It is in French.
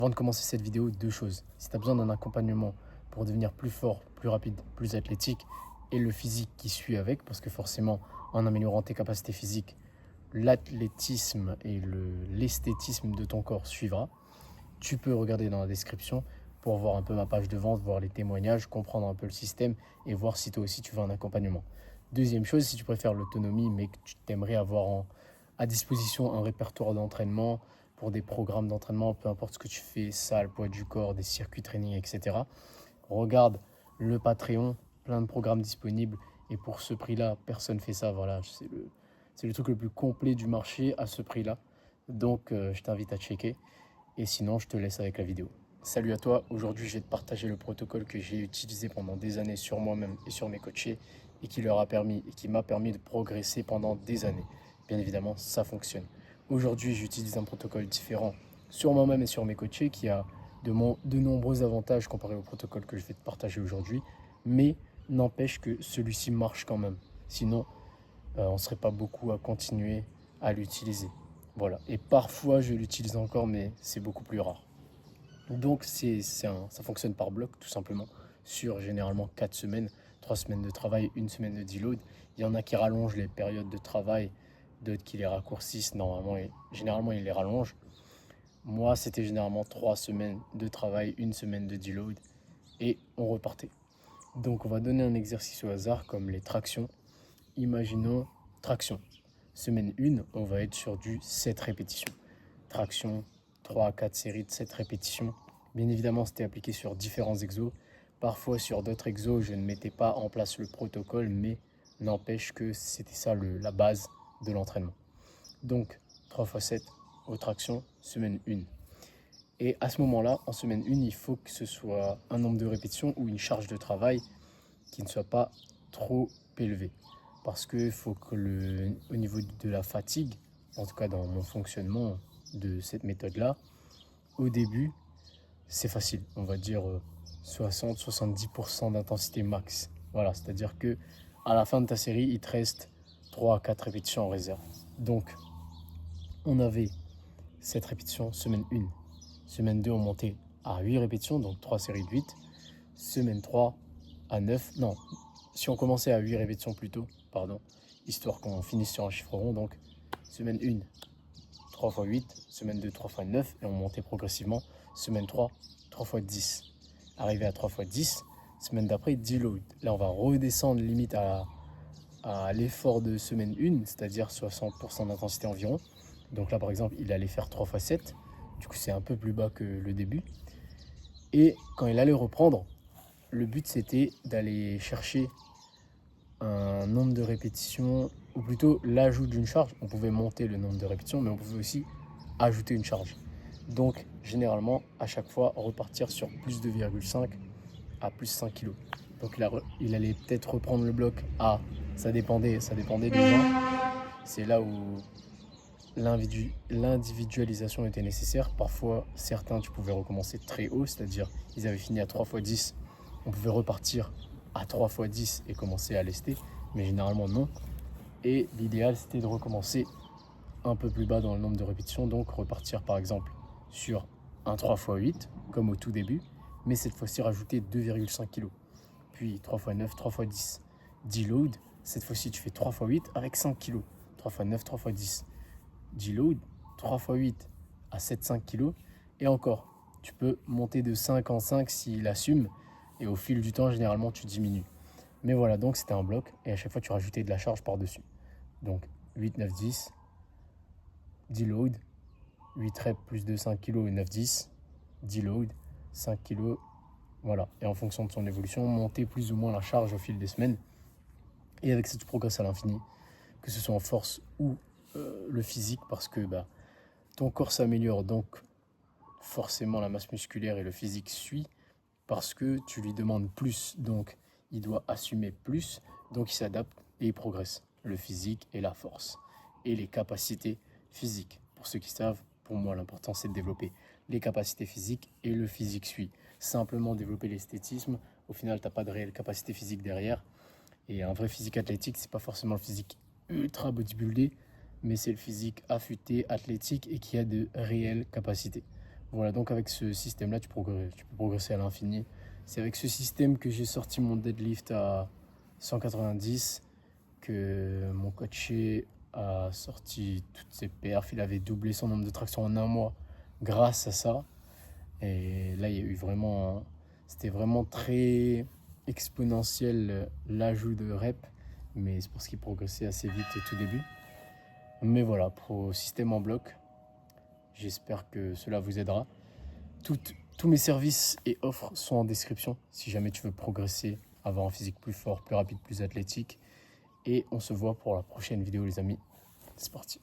Avant de commencer cette vidéo, deux choses. Si tu as besoin d'un accompagnement pour devenir plus fort, plus rapide, plus athlétique et le physique qui suit avec, parce que forcément, en améliorant tes capacités physiques, l'athlétisme et l'esthétisme de ton corps suivra, tu peux regarder dans la description pour voir un peu ma page de vente, voir les témoignages, comprendre un peu le système et voir si toi aussi tu veux un accompagnement. Deuxième chose, si tu préfères l'autonomie mais que tu t'aimerais avoir à disposition un répertoire d'entraînement pour des programmes d'entraînement, peu importe ce que tu fais, salle, poids du corps, des circuits training, etc. Regarde le Patreon, plein de programmes disponibles et pour ce prix-là, personne ne fait ça. Voilà, c'est le truc le plus complet du marché à ce prix-là. Donc, je t'invite à checker. Et sinon, je te laisse avec la vidéo. Salut à toi, aujourd'hui je vais te partager le protocole que j'ai utilisé pendant des années sur moi-même et sur mes coachés et qui leur a permis et qui m'a permis de progresser pendant des années. Bien évidemment, ça fonctionne. Aujourd'hui, j'utilise un protocole différent sur moi-même et sur mes coachés qui a de nombreux avantages comparé au protocole que je vais te partager aujourd'hui, mais n'empêche que celui-ci marche quand même. Sinon, on ne serait pas beaucoup à continuer à l'utiliser. Voilà. Et parfois, je l'utilise encore, mais c'est beaucoup plus rare. Donc, ça fonctionne par bloc, tout simplement, sur généralement 4 semaines, 3 semaines de travail, une semaine de deload. Il y en a qui rallongent les périodes de travail, d'autres qui les raccourcissent. Normalement, et généralement, ils les rallongent. Moi, c'était généralement 3 semaines de travail, une semaine de deload, et on repartait. Donc, on va donner un exercice au hasard, comme les tractions. Imaginons traction. Semaine 1, on va être sur du 7 répétitions. Traction, 3 à 4 séries de 7 répétitions. Bien évidemment, c'était appliqué sur différents exos. Parfois, sur d'autres exos, je ne mettais pas en place le protocole, mais n'empêche que c'était ça la base de l'entraînement. Donc, 3 x 7 aux tractions, semaine 1. Et à ce moment-là, en semaine 1, il faut que ce soit un nombre de répétitions ou une charge de travail qui ne soit pas trop élevé. Parce qu'il faut que au niveau de la fatigue, en tout cas dans mon fonctionnement de cette méthode-là, au début, c'est facile. On va dire 60-70% d'intensité max. Voilà, c'est-à-dire que à la fin de ta série, il te reste 3 à 4 répétitions en réserve. Donc, on avait cette répétition semaine 1. Semaine 2, on montait à 8 répétitions, donc 3 séries de 8. Semaine 3 à 9. Non, si on commençait à 8 répétitions plus tôt, pardon, histoire qu'on finisse sur un chiffre rond. Donc, semaine 1, 3 x 8. Semaine 2, 3 x 9. Et on montait progressivement. Semaine 3, 3 x 10. Arrivé à 3 x 10. Semaine d'après, deload. Là, on va redescendre limite à l'effort de semaine 1, c'est-à-dire 60% d'intensité environ. Donc là, par exemple, il allait faire 3 x 7. Du coup, c'est un peu plus bas que le début. Et quand il allait reprendre, le but, c'était d'aller chercher un nombre de répétitions, ou plutôt l'ajout d'une charge. On pouvait monter le nombre de répétitions, mais on pouvait aussi ajouter une charge. Donc, généralement, à chaque fois, repartir sur plus 2,5 à plus 5 kg. Donc, il allait peut-être reprendre le bloc à, ça dépendait des gens. C'est là où l'individualisation était nécessaire. Parfois, certains, tu pouvais recommencer très haut, c'est-à-dire ils avaient fini à 3 x 10. On pouvait repartir à 3 x 10 et commencer à lester, mais généralement non. Et l'idéal, c'était de recommencer un peu plus bas dans le nombre de répétitions, donc repartir par exemple sur un 3 x 8, comme au tout début, mais cette fois-ci rajouter 2,5 kg. Puis 3 x 9, 3 x 10. Deload, cette fois-ci tu fais 3 x 8 avec 5 kg. 3 x 9, 3 x 10. Deload, 3 x 8 à 7-5 kg. Et encore, tu peux monter de 5 en 5 s'il assume. Et au fil du temps, généralement, tu diminues. Mais voilà, donc c'était un bloc. Et à chaque fois, tu rajoutais de la charge par-dessus. Donc 8, 9, 10. Deload. 8 reps plus de 5 kg et 9, 10. Deload. 5 kg. Voilà. Et en fonction de son évolution, monter plus ou moins la charge au fil des semaines. Et avec ça, tu progresses à l'infini. Que ce soit en force ou le physique, parce que ton corps s'améliore, donc forcément la masse musculaire et le physique suit, parce que tu lui demandes plus, donc il doit assumer plus, donc il s'adapte et il progresse. Le physique et la force, et les capacités physiques. Pour ceux qui savent, pour moi l'important c'est de développer les capacités physiques et le physique suit. Simplement développer l'esthétisme, au final tu n'as pas de réelle capacité physique derrière, et un vrai physique athlétique, c'est pas forcément le physique ultra bodybuildé, mais c'est le physique affûté, athlétique et qui a de réelles capacités. Voilà, donc avec ce système-là, tu peux progresser à l'infini. C'est avec ce système que j'ai sorti mon deadlift à 190, que mon coaché a sorti toutes ses perfs. Il avait doublé son nombre de tractions en un mois grâce à ça. Et là, il y a eu vraiment... C'était vraiment très exponentiel l'ajout de reps, mais c'est parce qu'il progressait assez vite au tout début. Mais voilà, pour système en bloc, j'espère que cela vous aidera. Tous mes services et offres sont en description si jamais tu veux progresser, avoir un physique plus fort, plus rapide, plus athlétique. Et on se voit pour la prochaine vidéo les amis. C'est parti.